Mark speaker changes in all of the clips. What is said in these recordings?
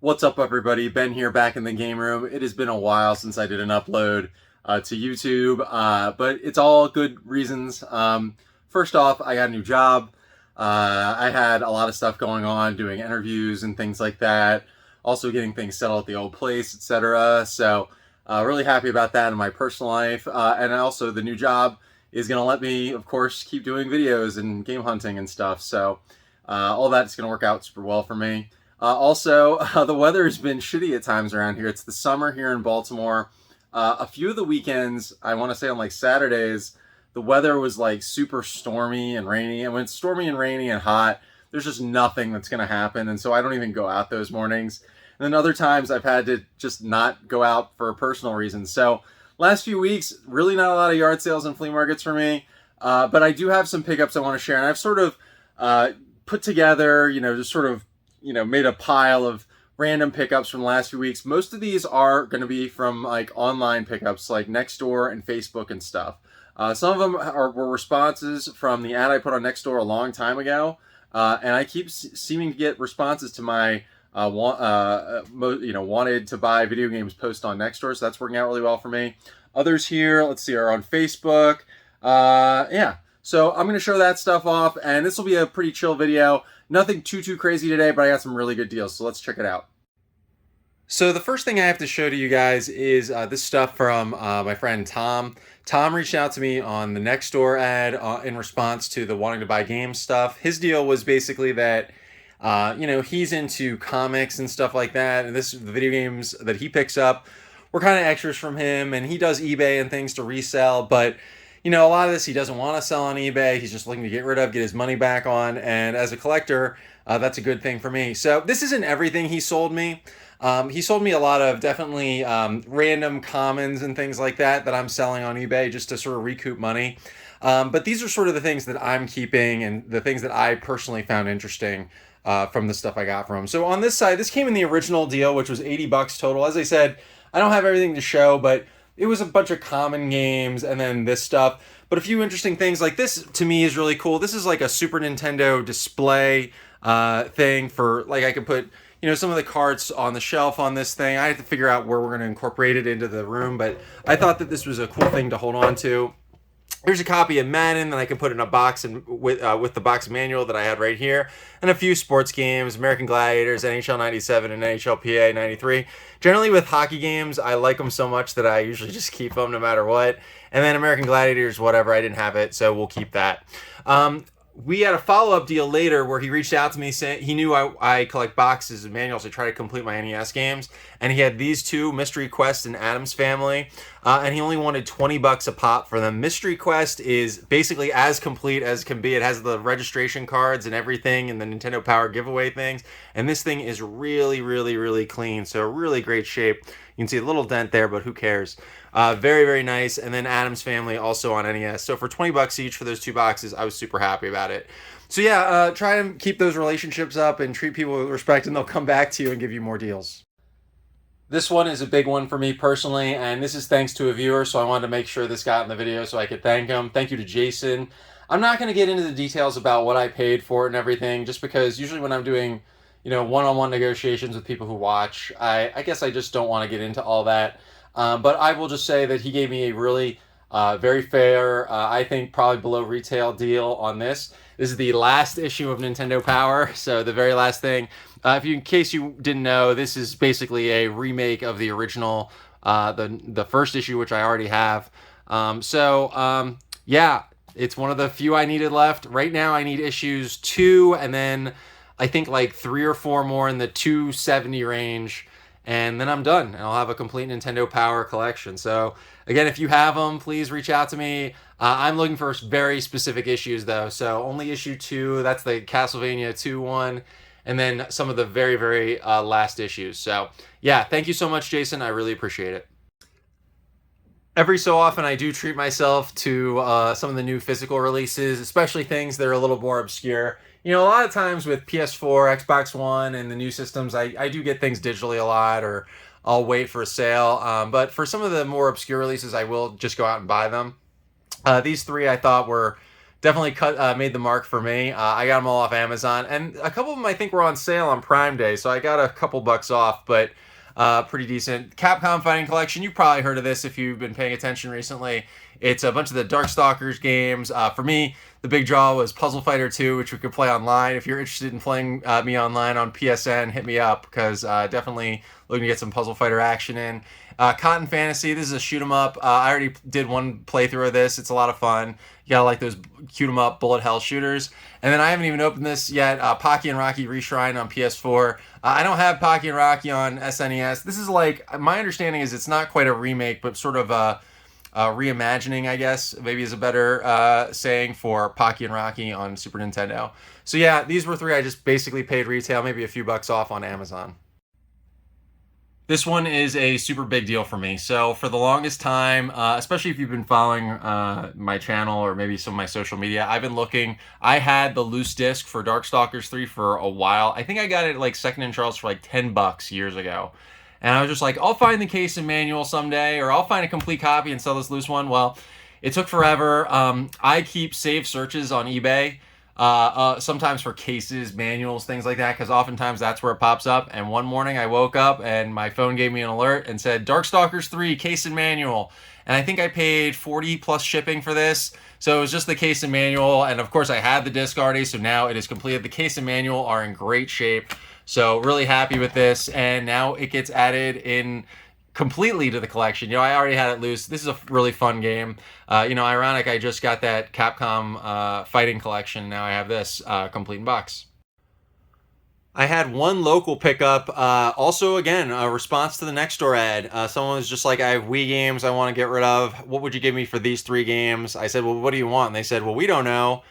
Speaker 1: What's up, everybody? Ben here, back in the game room. It has been a while since I did an upload to YouTube, but it's all good reasons. First off, I got a new job. I had a lot of stuff going on, doing interviews and things like that. Also getting things settled at the old place, etc. So really happy about that in my personal life. And also the new job is going to let me, of course, keep doing videos and game hunting and stuff. So all that's going to work out super well for me. The weather has been shitty at times around here. It's the summer here in Baltimore. A few of the weekends, I want to say on like Saturdays, the weather was like super stormy and rainy. And when it's stormy and rainy and hot, there's just nothing that's going to happen. And so I don't even go out those mornings. And then other times I've had to just not go out for personal reasons. So last few weeks, really not a lot of yard sales and flea markets for me. But I do have some pickups I want to share. And I've sort of put together, just sort of made a pile of random pickups from the last few weeks. Most of these are going to be from like online pickups like Nextdoor and Facebook and stuff. Some of them were responses from the ad I put on Nextdoor a long time ago. And I keep seeming to get responses to my wanted to buy video games post on Nextdoor. So that's working out really well for me. Others here, let's see, are on Facebook. So I'm going to show that stuff off, and this will be a pretty chill video. Nothing too crazy today, but I got some really good deals, so let's check it out. So the first thing I have to show to you guys is this stuff from my friend Tom. Tom reached out to me on the Nextdoor ad in response to the wanting to buy games stuff. His deal was basically that, he's into comics and stuff like that, and the video games that he picks up were kind of extras from him, and he does eBay and things to resell, but a lot of this he doesn't want to sell on eBay. He's just looking to get rid of, get his money back on. And as a collector, that's a good thing for me. So this isn't everything he sold me. He sold me a lot of definitely random commons and things like that I'm selling on eBay just to sort of recoup money. But these are sort of the things that I'm keeping and the things that I personally found interesting from the stuff I got from him. So on this side, this came in the original deal, which was $80 total. As I said, I don't have everything to show, but it was a bunch of common games and then this stuff. But a few interesting things, like this to me is really cool. This is like a Super Nintendo display thing for, like, I could put, some of the cards on the shelf on this thing. I have to figure out where we're going to incorporate it into the room, but I thought that this was a cool thing to hold on to. Here's a copy of Madden that I can put in a box and with the box manual that I had right here, and a few sports games, American Gladiators, NHL 97, and NHL PA 93. Generally with hockey games, I like them so much that I usually just keep them no matter what. And then American Gladiators, whatever, I didn't have it, so we'll keep that. We had a follow-up deal later where he reached out to me saying he knew I collect boxes and manuals to try to complete my NES games, and he had these two, Mystery Quest and Addams Family, and he only wanted $20 a pop for them. Mystery Quest is basically as complete as can be. It has the registration cards and everything and the Nintendo Power giveaway things, and this thing is really clean, so really great shape. You can see a little dent there, but who cares? Very nice. And then Addams Family also on NES. So for $20 each for those two boxes, I was super happy about it. So yeah, try and keep those relationships up and treat people with respect, and they'll come back to you and give you more deals. This one is a big one for me personally, and this is thanks to a viewer, so I wanted to make sure this got in the video so I could thank him. Thank you to Jason. I'm not going to get into the details about what I paid for it and everything, just because usually when I'm doing one-on-one negotiations with people who watch, I guess I just don't want to get into all that. But I will just say that he gave me a really very fair, I think probably below retail deal on this. This is the last issue of Nintendo Power, so the very last thing. In case you didn't know, this is basically a remake of the original, the first issue, which I already have. Yeah, it's one of the few I needed left. Right now I need issues 2, and then I think like 3 or 4 more in the 270 range, and then I'm done, and I'll have a complete Nintendo Power collection. So again, if you have them, please reach out to me. I'm looking for very specific issues though, so only issue 2, that's the Castlevania 2 one, and then some of the very last issues. So yeah, thank you so much, Jason. I really appreciate it. Every so often I do treat myself to some of the new physical releases, especially things that are a little more obscure. A lot of times with PS4, Xbox One, and the new systems, I do get things digitally a lot, or I'll wait for a sale. But for some of the more obscure releases, I will just go out and buy them. These 3 I thought were definitely made the mark for me. I got them all off Amazon, and a couple of them I think were on sale on Prime Day, so I got a couple bucks off, but pretty decent. Capcom Fighting Collection, you've probably heard of this if you've been paying attention recently. It's a bunch of the Darkstalkers games. For me, the big draw was Puzzle Fighter 2, which we could play online. If you're interested in playing me online on PSN, hit me up, because definitely looking to get some Puzzle Fighter action in. Cotton Fantasy, this is a shoot 'em up. I already did one playthrough of this. It's a lot of fun. You gotta like those shoot 'em up bullet hell shooters. And then I haven't even opened this yet. Pocky and Rocky Reshrine on PS4. I don't have Pocky and Rocky on SNES. This is like, my understanding is it's not quite a remake, but sort of a reimagining, I guess, maybe is a better saying for Pocky and Rocky on Super Nintendo. So yeah, these were 3 I just basically paid retail, maybe a few bucks off on Amazon. This one is a super big deal for me. So for the longest time, especially if you've been following my channel or maybe some of my social media, I've been looking. I had the loose disc for Darkstalkers 3 for a while. I think I got it like second in Charles for like 10 bucks years ago. And I was just like, I'll find the case and manual someday, or I'll find a complete copy and sell this loose one. Well, it took forever. I keep saved searches on eBay. Sometimes for cases, manuals, things like that, because oftentimes that's where it pops up. And one morning I woke up and my phone gave me an alert and said Darkstalkers 3 case and manual, and I think I paid 40 plus shipping for this. So it was just the case and manual, and of course I had the disc already, so now it is completed. The case and manual are in great shape, so really happy with this. And now it gets added in completely to the collection. You know, I already had it loose. This is a really fun game. You know, ironic, I just got that Capcom Fighting Collection. Now I have this complete in box. I had one local pickup. Also, again, a response to the Nextdoor ad. Someone was just like, I have Wii games I want to get rid of. What would you give me for these 3 games? I said, well, what do you want? And they said, well, we don't know.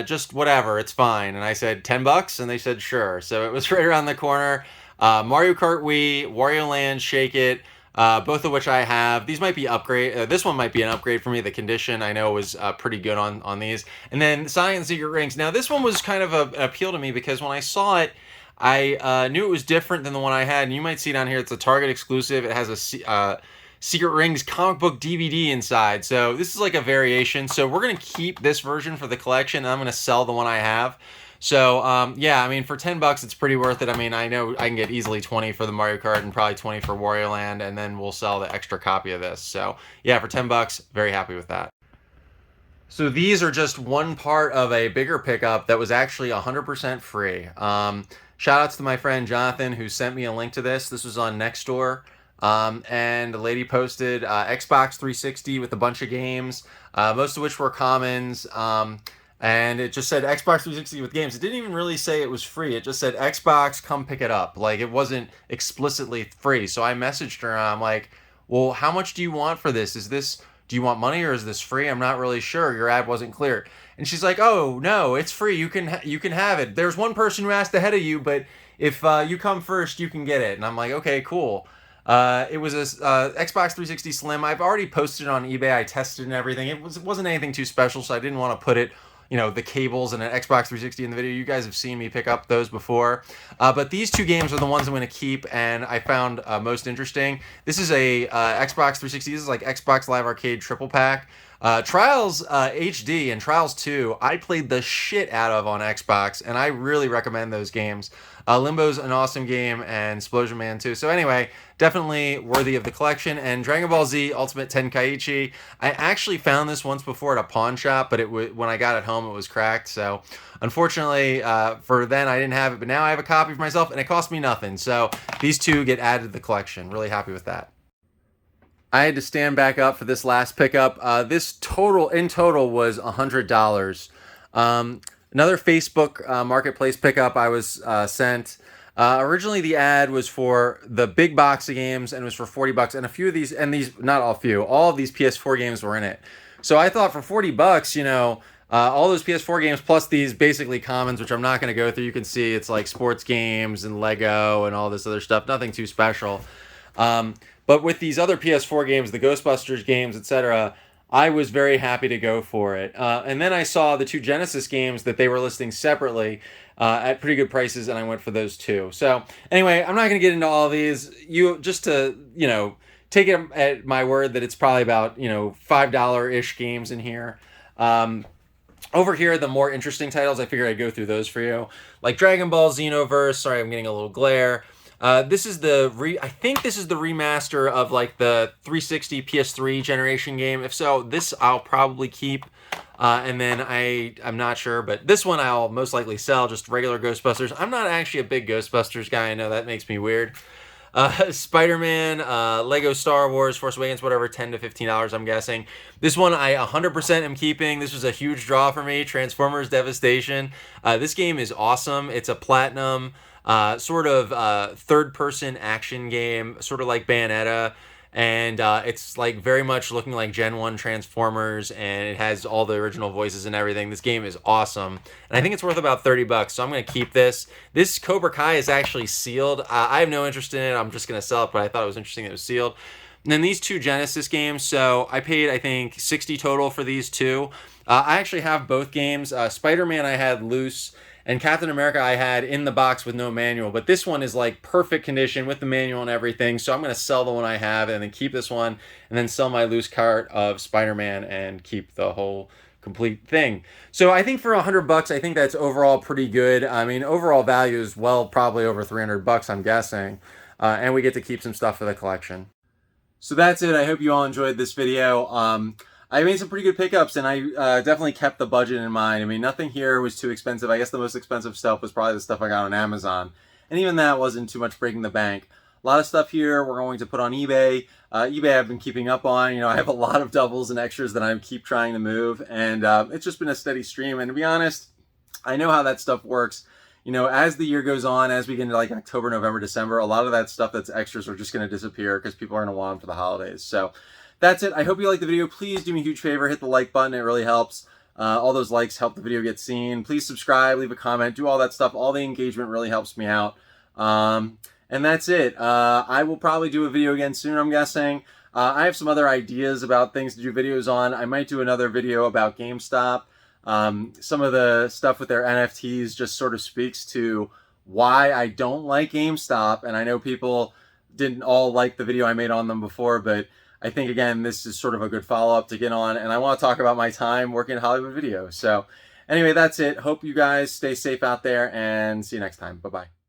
Speaker 1: Just whatever, it's fine. And I said, 10 bucks? And they said, sure. So it was right around the corner. Mario Kart Wii, Wario Land, Shake It, both of which I have. These might be upgrade. This one might be an upgrade for me. The condition I know was pretty good on these. And then Sonic and Secret Rings. Now this one was kind of an appeal to me because when I saw it, I knew it was different than the one I had. And you might see down here, it's a Target exclusive. It has a Secret Rings comic book DVD inside. So this is like a variation. So we're going to keep this version for the collection, and I'm going to sell the one I have. So, yeah, I mean, for 10 bucks, it's pretty worth it. I mean, I know I can get easily 20 for the Mario Kart and probably 20 for Wario Land, and then we'll sell the extra copy of this. So, yeah, for 10 bucks, very happy with that. So these are just one part of a bigger pickup that was actually 100% free. Shout outs to my friend Jonathan who sent me a link to this. This was on Nextdoor. And the lady posted Xbox 360 with a bunch of games, most of which were commons. And it just said Xbox 360 with games. It didn't even really say it was free. It just said Xbox, come pick it up. Like, it wasn't explicitly free. So I messaged her and I'm like, well, how much do you want for this? Do you want money or is this free? I'm not really sure. Your ad wasn't clear. And she's like, oh, no, it's free. You can have it. There's one person who asked ahead of you, but if you come first, you can get it. And I'm like, okay, cool. It was a Xbox 360 Slim. I've already posted it on eBay. I tested and everything. It wasn't anything too special, so I didn't want to put it, you know, the cables and an Xbox 360 in the video. You guys have seen me pick up those before. But these 2 games are the ones I'm going to keep and I found most interesting. This is a Xbox 360. This is like Xbox Live Arcade triple pack. Trials HD and Trials 2, I played the shit out of on Xbox, and I really recommend those games. Limbo's an awesome game, and Splosion Man 2. So anyway, definitely worthy of the collection. And Dragon Ball Z Ultimate Tenkaichi, I actually found this once before at a pawn shop, but when I got it home, it was cracked. So unfortunately, for then, I didn't have it, but now I have a copy for myself, and it cost me nothing. So these 2 get added to the collection. Really happy with that. I had to stand back up for this last pickup. This in total was $100. Another Facebook Marketplace pickup I was sent. Originally the ad was for the big box of games and it was for 40 bucks. And a few of these, not all few, all of these PS4 games were in it. So I thought for 40 bucks, you know, all those PS4 games plus these basically commons, which I'm not going to go through. You can see it's like sports games and Lego and all this other stuff. Nothing too special. But with these other PS4 games, the Ghostbusters games, etc., I was very happy to go for it. And then I saw the 2 Genesis games that they were listing separately at pretty good prices, and I went for those 2. So anyway, I'm not going to get into all of these. Just to, you know, take it at my word that it's probably about, you know, $5-ish games in here. Over here, the more interesting titles, I figured I'd go through those for you. Like Dragon Ball Xenoverse. Sorry, I'm getting a little glare. This is I think this is the remaster of like the 360 PS3 generation game. If so, this I'll probably keep. And then I'm not sure, but this one I'll most likely sell, just regular Ghostbusters. I'm not actually a big Ghostbusters guy. I know that makes me weird. Spider-Man, Lego Star Wars, Force Awakens, whatever, $10 to $15, I'm guessing. This one I 100% am keeping. This was a huge draw for me. Transformers Devastation. This game is awesome. It's a platinum, sort of third-person action game, sort of like Bayonetta. And it's like very much looking like Gen 1 Transformers, and it has all the original voices and everything. This game is awesome, and I think it's worth about $30, so I'm going to keep this. This Cobra Kai is actually sealed. I have no interest in it. I'm just going to sell it, but I thought it was interesting that it was sealed. And then these two Genesis games, so I paid, I think, $60 total for these two. I actually have both games. Spider-Man I had loose, and Captain America I had in the box with no manual, but this one is like perfect condition with the manual and everything, so I'm going to sell the one I have and then keep this one, and then sell my loose cart of Spider-Man and keep the whole complete thing. So I think for $100, I think that's overall pretty good. I mean, overall value is well probably over $300, I'm guessing, and we get to keep some stuff for the collection. So that's it. I hope you all enjoyed this video. I made some pretty good pickups, and I definitely kept the budget in mind. I mean, nothing here was too expensive. I guess the most expensive stuff was probably the stuff I got on Amazon. And even that wasn't too much breaking the bank. A lot of stuff here we're going to put on eBay. eBay I've been keeping up on. You know, I have a lot of doubles and extras that I keep trying to move. And it's just been a steady stream. And to be honest, I know how that stuff works. You know, as the year goes on, as we get into like October, November, December, a lot of that stuff that's extras are just going to disappear because people are going to want them for the holidays. So that's it. I hope you liked the video. Please do me a huge favor. Hit the like button. It really helps. All those likes help the video get seen. Please subscribe, leave a comment, do all that stuff. All the engagement really helps me out. And that's it. I will probably do a video again soon, I'm guessing. I have some other ideas about things to do videos on. I might do another video about GameStop. Some of the stuff with their NFTs just sort of speaks to why I don't like GameStop. And I know people didn't all like the video I made on them before, but I think, again, this is sort of a good follow-up to get on, and I want to talk about my time working in Hollywood video. So anyway, that's it. Hope you guys stay safe out there, and see you next time. Bye-bye.